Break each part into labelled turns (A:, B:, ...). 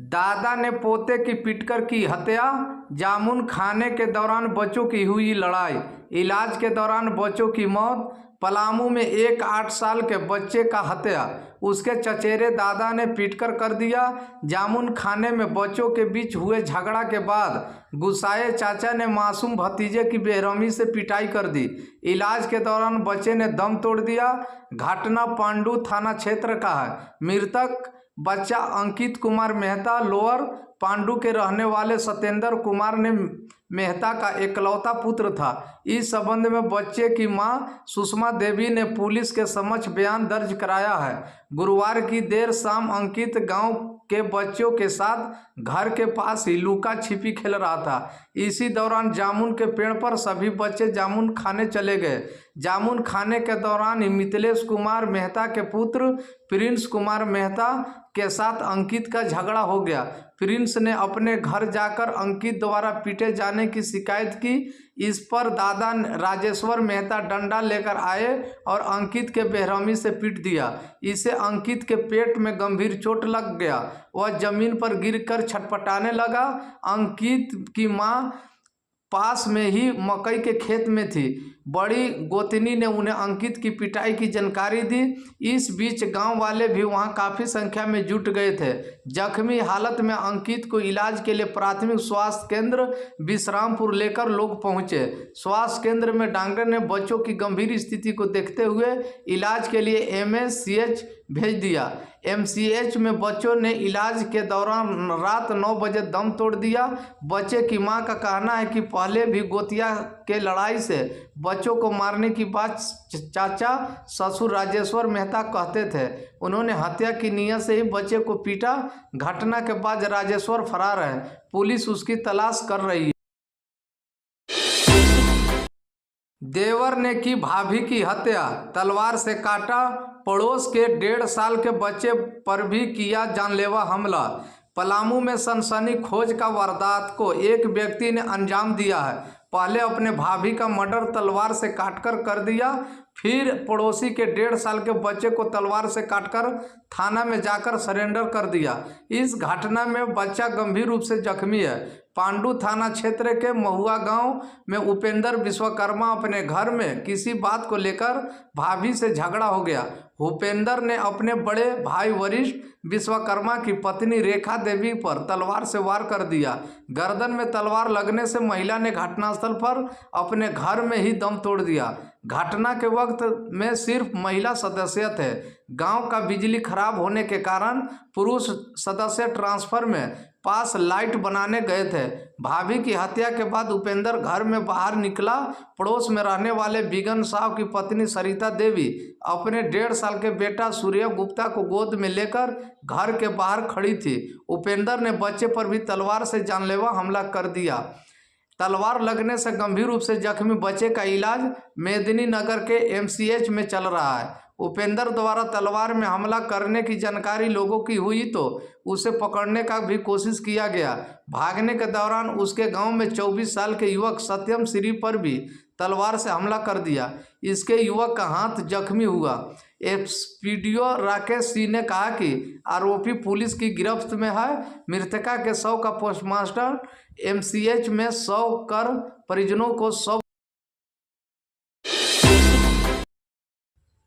A: दादा ने पोते की पीटकर की हत्या। जामुन खाने के दौरान बच्चों की हुई लड़ाई, इलाज के दौरान बच्चों की मौत। पलामू में एक 8 साल के बच्चे का हत्या, उसके चचेरे दादा ने पीटकर कर दिया। जामुन खाने में बच्चों के बीच हुए झगड़ा के बाद गुस्साए चाचा ने मासूम भतीजे की बेरहमी से पिटाई कर दी। इलाज के दौरान बच्चे ने दम तोड़ दिया। घटना पांडु थाना क्षेत्र का है। मृतक बच्चा अंकित कुमार मेहता लोअर पांडु के रहने वाले सत्येंद्र कुमार ने मेहता का एकलौता पुत्र था। इस संबंध में बच्चे की मां सुषमा देवी ने पुलिस के समक्ष बयान दर्ज कराया है। गुरुवार की देर शाम अंकित गांव के बच्चों के साथ घर के पास ही लुका छिपी खेल रहा था। इसी दौरान जामुन के पेड़ पर सभी बच्चे जामुन खाने चले गए। जामुन खाने के दौरान ही मिथिलेश कुमार मेहता के पुत्र प्रिंस कुमार मेहता के साथ अंकित का झगड़ा हो गया। प्रिंस ने अपने घर जाकर अंकित द्वारा पीटे जाने की शिकायत की। इस पर दादा राजेश्वर मेहता डंडा लेकर आए और अंकित के बेरहमी से पीट दिया। इसे अंकित के पेट में गंभीर चोट लग गया। वह जमीन पर गिरकर छटपटाने लगा। अंकित की मां पास में ही मकई के खेत में थी। बड़ी गोतनी ने उन्हें अंकित की पिटाई की जानकारी दी। इस बीच गांव वाले भी वहां काफ़ी संख्या में जुट गए थे। जख्मी हालत में अंकित को इलाज के लिए प्राथमिक स्वास्थ्य केंद्र विश्रामपुर लेकर लोग पहुंचे। स्वास्थ्य केंद्र में डॉक्टर ने बच्चों की गंभीर स्थिति को देखते हुए इलाज के लिए एमएससीएच भेज दिया। एमसीएच में बच्चों ने इलाज के दौरान रात 9 बजे दम तोड़ दिया। बच्चे की मां का कहना है कि पहले भी गोतिया के लड़ाई से बच्चों को मारने की बात चाचा ससुर राजेश्वर मेहता कहते थे। उन्होंने हत्या की नीयत से ही बच्चे को पीटा। घटना के बाद राजेश्वर फरार है। पुलिस उसकी तलाश कर रही है। देवर ने की भाभी की हत्या, तलवार से काटा। पड़ोस के 1.5 साल के बच्चे पर भी किया जानलेवा हमला। पलामू में सनसनी खोज का वारदात को एक व्यक्ति ने अंजाम दिया है। पहले अपने भाभी का मर्डर तलवार से काटकर कर दिया, फिर पड़ोसी के 1.5 साल के बच्चे को तलवार से काटकर थाना में जाकर सरेंडर कर दिया। इस घटना में बच्चा गंभीर रूप से जख्मी है। पांडु थाना क्षेत्र के महुआ गांव में उपेंद्र विश्वकर्मा अपने घर में किसी बात को लेकर भाभी से झगड़ा हो गया। भूपेंद्र ने अपने बड़े भाई वरिष्ठ विश्वकर्मा की पत्नी रेखा देवी पर तलवार से वार कर दिया। गर्दन में तलवार लगने से महिला ने घटनास्थल पर अपने घर में ही दम तोड़ दिया। घटना के वक्त में सिर्फ महिला सदस्य थे। गांव का बिजली खराब होने के कारण पुरुष सदस्य ट्रांसफर में पास लाइट बनाने गए थे। भाभी की हत्या के बाद उपेंद्र घर में बाहर निकला। पड़ोस में रहने वाले बिगन साहब की पत्नी सरिता देवी अपने 1.5 साल के बेटा सूर्य गुप्ता को गोद में लेकर घर के बाहर खड़ी थी। उपेंद्र ने बच्चे पर भी तलवार से जानलेवा हमला कर दिया। तलवार लगने से गंभीर रूप से जख्मी बच्चे का इलाज मेदिनी नगर के एमसीएच में चल रहा है। उपेंद्र द्वारा तलवार में हमला करने की जानकारी लोगों की हुई तो उसे पकड़ने का भी कोशिश किया गया। भागने के दौरान उसके गांव में 24 साल के युवक सत्यम श्री पर भी तलवार से हमला कर दिया। इसके युवक का हाथ जख्मी हुआ। एसपीडीओ राकेश सिंह ने कहा कि आरोपी पुलिस की गिरफ्त में है। मृतका के शव का पोस्टमार्टम एमसीएच में शव कर परिजनों को शव।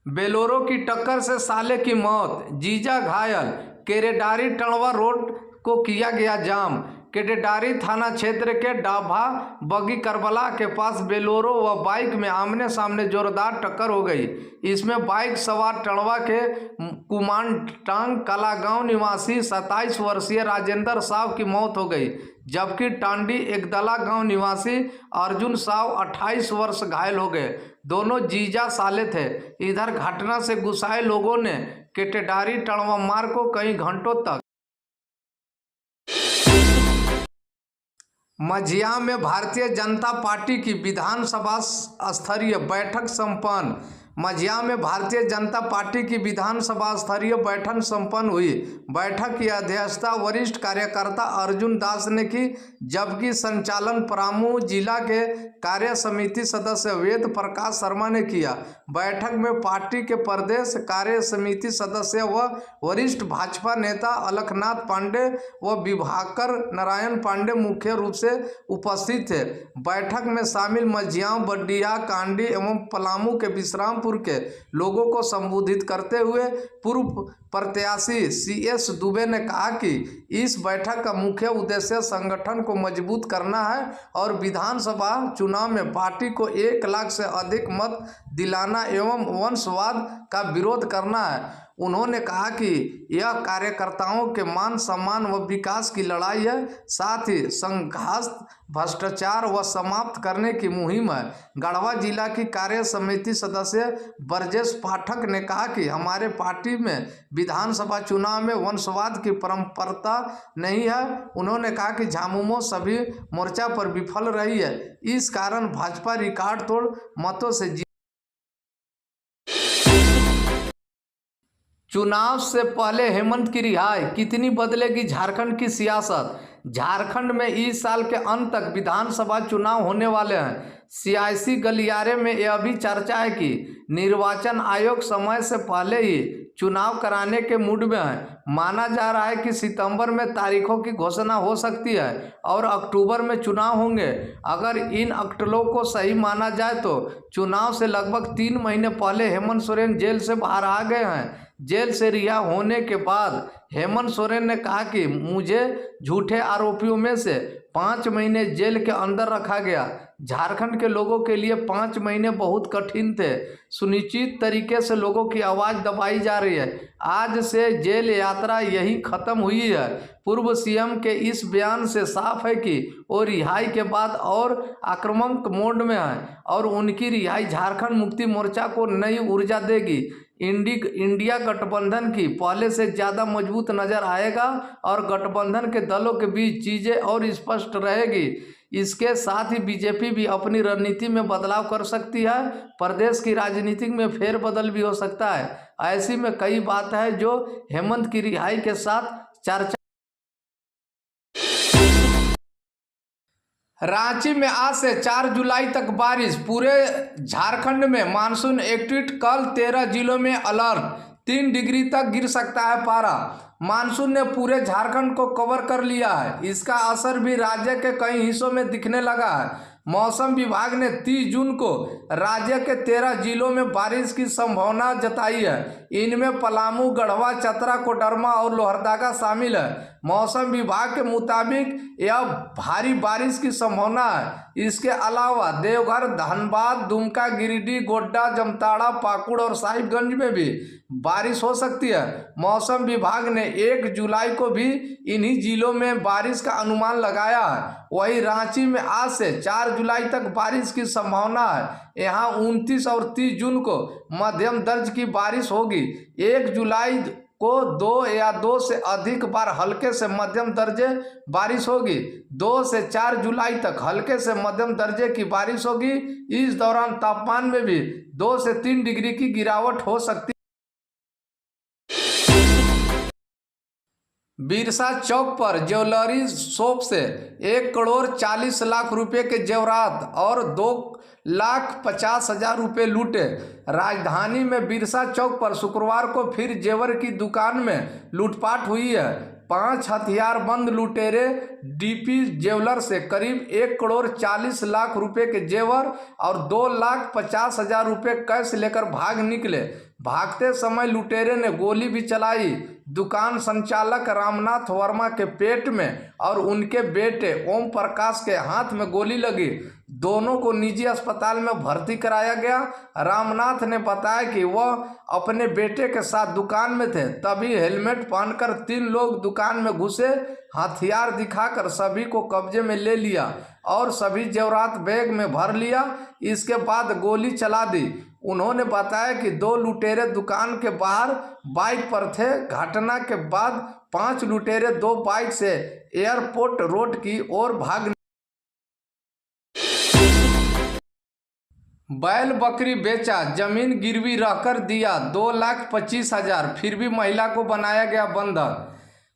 A: बेलोरो की टक्कर से साले की मौत, जीजा घायल। केरेडारी टणवा रोड को किया गया जाम। केरेडारी थाना क्षेत्र के डाभा बगी करबला के पास बेलोरो व बाइक में आमने सामने जोरदार टक्कर हो गई। इसमें बाइक सवार टणवा के कुमानटांग कलागांव निवासी 27 वर्षीय राजेंद्र साव की मौत हो गई, जबकि टांडी एकदला गांव निवासी अर्जुन साव 28 वर्ष घायल हो गए। दोनों जीजा साले थे। इधर घटना से गुस्साए लोगों ने केरेडारी टणवा मार्ग को कई घंटों तक। मझिया में भारतीय जनता पार्टी की विधानसभा स्तरीय बैठक संपन्न। मझिया में भारतीय जनता पार्टी की विधानसभा स्तरीय बैठक संपन्न हुई। बैठक की अध्यक्षता वरिष्ठ कार्यकर्ता अर्जुन दास ने की, जबकि संचालन प्रमुख जिला के कार्य समिति सदस्य वेद प्रकाश शर्मा ने किया। बैठक में पार्टी के प्रदेश कार्य समिति सदस्य व वरिष्ठ भाजपा नेता अलखनाथ पांडे व विभाकर नारायण पांडे मुख्य रूप से उपस्थित थे। बैठक में शामिल मझिया, बडिया, कांडी एवं पलामू के विश्रामपुर के लोगों को संबोधित करते हुए पूर्व प्रत्याशी CS दुबे ने कहा कि इस बैठक का मुख्य उद्देश्य संगठन को मजबूत करना है और विधानसभा चुनाव में पार्टी को 1 लाख से अधिक मत दिलाना एवं वंशवाद का विरोध करना है। उन्होंने कहा कि यह कार्यकर्ताओं के मान सम्मान व विकास की लड़ाई है, साथ ही संघात, भ्रष्टाचार व समाप्त करने की मुहिम है। गढ़वा जिला की कार्य समिति सदस्य ब्रजेश पाठक ने कहा कि हमारे पार्टी में विधानसभा चुनाव में वंशवाद की परंपरा नहीं है। उन्होंने कहा कि झामुमो सभी मोर्चा पर विफल रही है, इस कारण भाजपा रिकॉर्ड तोड़ मतों से चुनाव से पहले हेमंत की रिहाई, कितनी बदलेगी झारखंड की सियासत। झारखंड में इस साल के अंत तक विधानसभा चुनाव होने वाले हैं। सियासी गलियारे में यह भी चर्चा है कि निर्वाचन आयोग समय से पहले ही चुनाव कराने के मूड में है। माना जा रहा है कि सितंबर में तारीखों की घोषणा हो सकती है और अक्टूबर में चुनाव होंगे। अगर इन अटकलों को सही माना जाए तो चुनाव से लगभग 3 महीने पहले हेमंत सोरेन जेल से बाहर आ गए हैं। जेल से रिहा होने के बाद हेमंत सोरेन ने कहा कि मुझे झूठे आरोपियों में से 5 महीने जेल के अंदर रखा गया। झारखंड के लोगों के लिए 5 महीने बहुत कठिन थे। सुनिश्चित तरीके से लोगों की आवाज़ दबाई जा रही है। आज से जेल यात्रा यही खत्म हुई है। पूर्व सीएम के इस बयान से साफ है कि वो रिहाई के बाद और आक्रामक मोड में है और उनकी रिहाई झारखंड मुक्ति मोर्चा को नई ऊर्जा देगी। इंडिया गठबंधन की पहले से ज़्यादा मजबूत नजर आएगा और गठबंधन के दलों के बीच चीज़ें और स्पष्ट रहेगी। इसके साथ ही बीजेपी भी अपनी रणनीति में बदलाव कर सकती है। प्रदेश की राजनीति में फेरबदल भी हो सकता है। ऐसी में कई बात है जो हेमंत की रिहाई के साथ चर्चा। रांची में आज से 4 जुलाई तक बारिश, पूरे झारखंड में मानसून एक्टिव। कल 13 जिलों में अलर्ट, 3 डिग्री तक गिर सकता है पारा। मानसून ने पूरे झारखंड को कवर कर लिया है। इसका असर भी राज्य के कई हिस्सों में दिखने लगा है। मौसम विभाग ने 30 जून को राज्य के 13 जिलों में बारिश की संभावना जताई है। इनमें पलामू, गढ़वा, चतरा, कोडरमा और लोहरदगा शामिल है। मौसम विभाग के मुताबिक यह भारी बारिश की संभावना है। इसके अलावा देवघर, धनबाद, दुमका, गिरिडीह, गोड्डा, जामताड़ा, पाकुड़ और साहिबगंज में भी बारिश हो सकती है। मौसम विभाग ने 1 जुलाई को भी इन्हीं जिलों में बारिश का अनुमान लगाया है। वहीं रांची में आज से 4 जुलाई तक बारिश की संभावना है। यहाँ 29 और 30 जून को मध्यम दर्ज की बारिश होगी। 1 जुलाई को 2 या 2 से अधिक बार हल्के से मध्यम दर्जे बारिश होगी। 2 से 4 जुलाई तक हल्के से मध्यम दर्जे की बारिश होगी। इस दौरान तापमान में भी 2 से 3 डिग्री की गिरावट हो सकती है। बिरसा चौक पर ज्वेलरी शॉप से 1,40,00,000 रुपये के जेवरात और 2,50,000 रुपये लूटे। राजधानी में बिरसा चौक पर शुक्रवार को फिर जेवर की दुकान में लूटपाट हुई है। 5 हथियारबंद लुटेरे डीपी ज्वेलर से करीब 1,40,00,000 रुपये के जेवर और 2,50,000 रुपये कैश लेकर भाग निकले। भागते समय लुटेरे ने गोली भी चलाई। दुकान संचालक रामनाथ वर्मा के पेट में और उनके बेटे ओम प्रकाश के हाथ में गोली लगी। दोनों को निजी अस्पताल में भर्ती कराया गया। रामनाथ ने बताया कि वह अपने बेटे के साथ दुकान में थे, तभी हेलमेट पहनकर 3 लोग दुकान में घुसे, हथियार दिखाकर सभी को कब्जे में ले लिया और सभी जेवरात बैग में भर लिया। इसके बाद गोली चला दी। उन्होंने बताया कि 2 लुटेरे दुकान के बाहर बाइक पर थे। घटना के बाद 5 लुटेरे 2 बाइक से एयरपोर्ट रोड की ओर भाग। बैल बकरी बेचा, जमीन गिरवी रहकर दिया 2,25,000, फिर भी महिला को बनाया गया बंधक।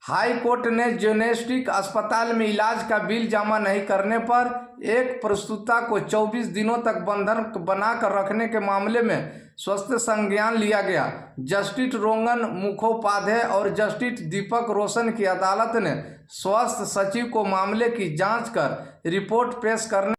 A: हाई कोर्ट ने जिम्नेस्टिक अस्पताल में इलाज का बिल जमा नहीं करने पर एक प्रस्तुता को 24 दिनों तक बंधन बनाकर रखने के मामले में स्वास्थ्य संज्ञान लिया गया। जस्टिस रोंगन मुखोपाध्याय और जस्टिस दीपक रोशन की अदालत ने स्वास्थ्य सचिव को मामले की जांच कर रिपोर्ट पेश करने